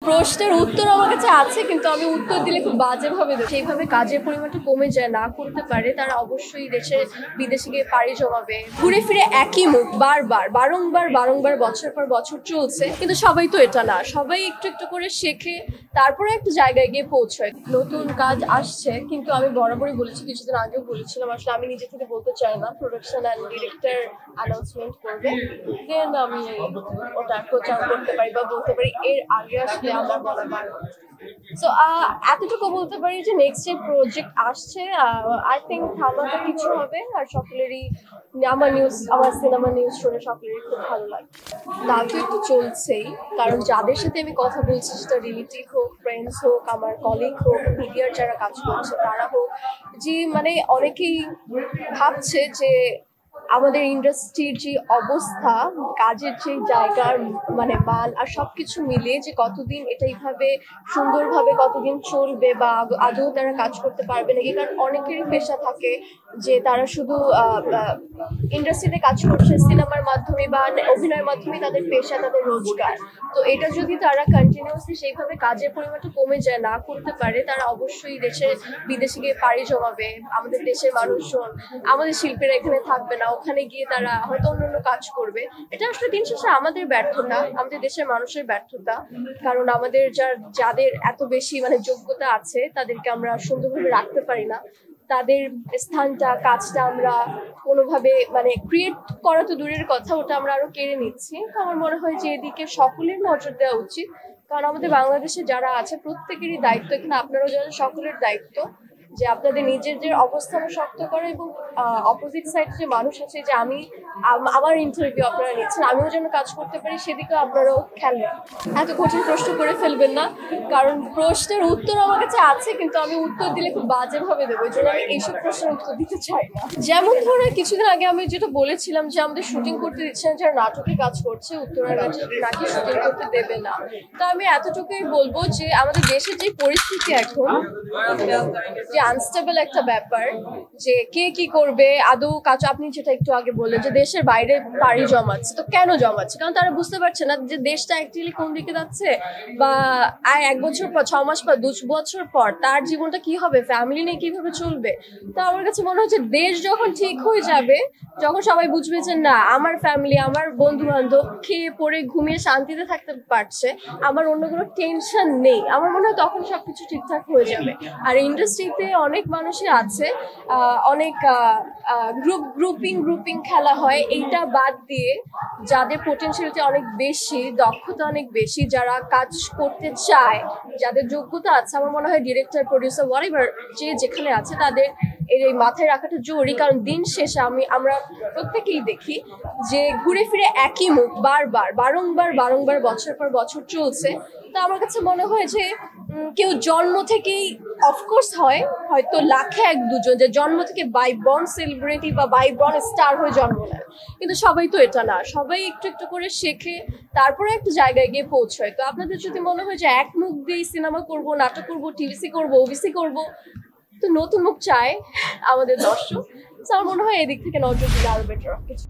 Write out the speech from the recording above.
প্রশ্নের উত্তর আমার কাছে আছে, কিন্তু আমি উত্তর দিলে খুব বাজেভাবে দেব। সেইভাবে কাজের পরিমাণটা কমে যায়, না করতে পারে তারা অবশ্যই দেশে বিদেশে গিয়ে পাড়ি জমাবে। ঘুরে ফিরে একই মুখ বারবার বারংবার বছর পর বছর চলছে, কিন্তু সবাই তো এটা না, সবাই একটু একটু করে শেখে, তারপরে একটা জায়গায় গিয়ে পৌঁছায়। নতুন কাজ আসছে, কিন্তু আমি বরাবরই বলেছি, কিছুদিন আগেও বলেছিলাম, আসলে আমি নিজে থেকে বলতে চাই না, প্রোডাকশন অ্যান্ড ডিরেক্টর অ্যানাউন্সমেন্ট করবে, দেন আমি ওটা প্রচার করতে পারি বা বলতে পারি। এর আগে আসলে আমার বলা পারবো। সো এতটুকু বলতে পারি যে নেক্সট যে প্রজেক্ট আসছে, আই থিঙ্ক ধামাকা কিছু হবে, আর সকলেরই আমার সিনেমা নিউজ শুনে সকলেরই খুব ভালো লাগে। তা তো একটু চলছেই, কারণ যাদের সাথে আমি কথা বলছি, সেটা রিলেটিভ হোক, ফ্রেন্ডস হোক, আমার কলিগ হোক, মিডিয়ার যারা কাজ করছে তারা হোক, যে মানে অনেকেই ভাবছে যে আমাদের ইন্ডাস্ট্রির যে অবস্থা, কাজের যে জায়গার মানে মান আর সবকিছু মিলিয়ে যে কতদিন এটা এইভাবে সুন্দরভাবে কতদিন চলবে, বা আদৌ তারা কাজ করতে পারবে নাকি। কারণ অনেকেরই পেশা থাকে যে তারা শুধু ইন্ডাস্ট্রিতে কাজ করছে সিনেমার মাধ্যমে বা অভিনয়ের মাধ্যমে, তাদের পেশা, তাদের রোজগার। তো এটা যদি তারা কন্টিনিউয়াসলি সেইভাবে কাজের পরিমাণটা কমে যায়, না করতে পারে, তারা অবশ্যই বিদেশে গিয়ে পাড়ি জমাবে। আমাদের দেশের মানুষজন, আমাদের শিল্পীরা এখানে থাকবে না, ওখানে গিয়ে তারা হয়তো অন্যান্য কাজ করবে। এটা আসলে দিন শেষে আমাদের ব্যর্থতা, আমাদের দেশের মানুষের ব্যর্থতা। কারণ আমাদের যাদের এত বেশি মানে যোগ্যতা আছে, তাদেরকে আমরা সুন্দরভাবে রাখতে পারি না। তাদের স্থানটা, কাজটা আমরা কোনোভাবে মানে ক্রিয়েট করা তো দূরের কথা, ওটা আমরা আরো কেড়ে নিচ্ছি। তো আমার মনে হয় যে এদিকে সকলের নজর দেওয়া উচিত, কারণ আমাদের বাংলাদেশে যারা আছে প্রত্যেকেরই দায়িত্ব, এখানে আপনারাও যারা, সকলের দায়িত্ব যে আপনাদের নিজেদের অবস্থান শক্ত করা, এবং অপোজিট সাইড যে মানুষ আছে, যে আমার ইন্টারভিউ আপনারা নিচ্ছেন, আমিও যেন কাজ করতে পারি, সেদিকে আপনারাও খেয়াল রাখবেন। এত কঠিন প্রশ্ন করে ফেলবেন না, কারণ প্রশ্নের উত্তর আমার কাছে আছে, কিন্তু আমি উত্তর দিলে খুব বাজেভাবে দেবো, এই জন্য আমি এইসব প্রশ্নের উত্তর দিতে চাই না। যেমন ধরুন কিছুদিন আগে আমি যেটা বলেছিলাম যে আমাদের শুটিং করতে দিচ্ছে না, যারা নাটকে কাজ করছে, উত্তরা নাকি শুটিং করতে দেবে না। তো আমি এতটুকুই বলবো যে আমাদের দেশের যে পরিস্থিতি এখন, যে আনস্টেবল একটা ব্যাপার, যে কে কি করবে আদৌ কাজ, আপনি যেটা একটু আগে বললেন যে দেশের বাইরে পাড়ি জমাচ্ছে, তো কেন জমাচ্ছে? কারণ তারা বুঝতে পারছে না যে দেশটা অ্যাকচুয়ালি কোন দিকে যাচ্ছে, বা আর 1 বছর পর, 6 মাস পর, 2 বছর পর তার জীবনটা কি হবে, ফ্যামিলি নিয়ে কিভাবে চলবে। তো আমার কাছে মনে হচ্ছে দেশ যখন ঠিক হয়ে যাবে, যখন সবাই বুঝবে যে না, আমার ফ্যামিলি, আমার বন্ধু বান্ধব খেয়ে পড়ে ঘুমিয়ে শান্তিতে থাকতে পারছে, আমার অন্য কোনো টেনশন নেই, আমার মনে হয় তখন সবকিছু ঠিকঠাক হয়ে যাবে। আর ইন্ডাস্ট্রিতে অনেক মানুষই আছে, অনেক গ্রুপিং খেলা হয়, এইটা বাদ দিয়ে যাদের পোটেনশিয়ালিটি অনেক বেশি, দক্ষতা অনেক বেশি, যারা কাজ করতে চায়, যাদের যোগ্যতা আছে, আমার মনে হয় ডিরেক্টর, প্রডিউসার, হোয়াটএভার, যে যেখানে আছে, তাদের এই মাথায় রাখাটা জরুরি। কারণ দিন শেষে আমরা প্রত্যেকেই দেখি যে ঘুরে ফিরে একই মুখ বারংবার বছর পর বছর চলছে। তো আমার কাছে মনে হয় যে কেউ জন্ম থেকেই, অফকোর্স হয়তো লাখে 1-2 জন যে জন্ম থেকে বাই বর্ন সেলিব্রিটি বা বাই বর্ন স্টার হয়ে জন্ম নেয়, কিন্তু সবাই তো এটা না, সবাই একটু একটু করে শেখে, তারপরে একটা জায়গায় গিয়ে পৌঁছায়। তো আপনাদের যদি মনে হয় যে এক মুখ দিয়ে সিনেমা করব, নাটক করব, টিভিসি করব, ওবিসি করব, তো নতুন মুখ চায় আমাদের দর্শক। আমার মনে হয় এদিক থেকে নজর দিলে আরো বেটার কিছু।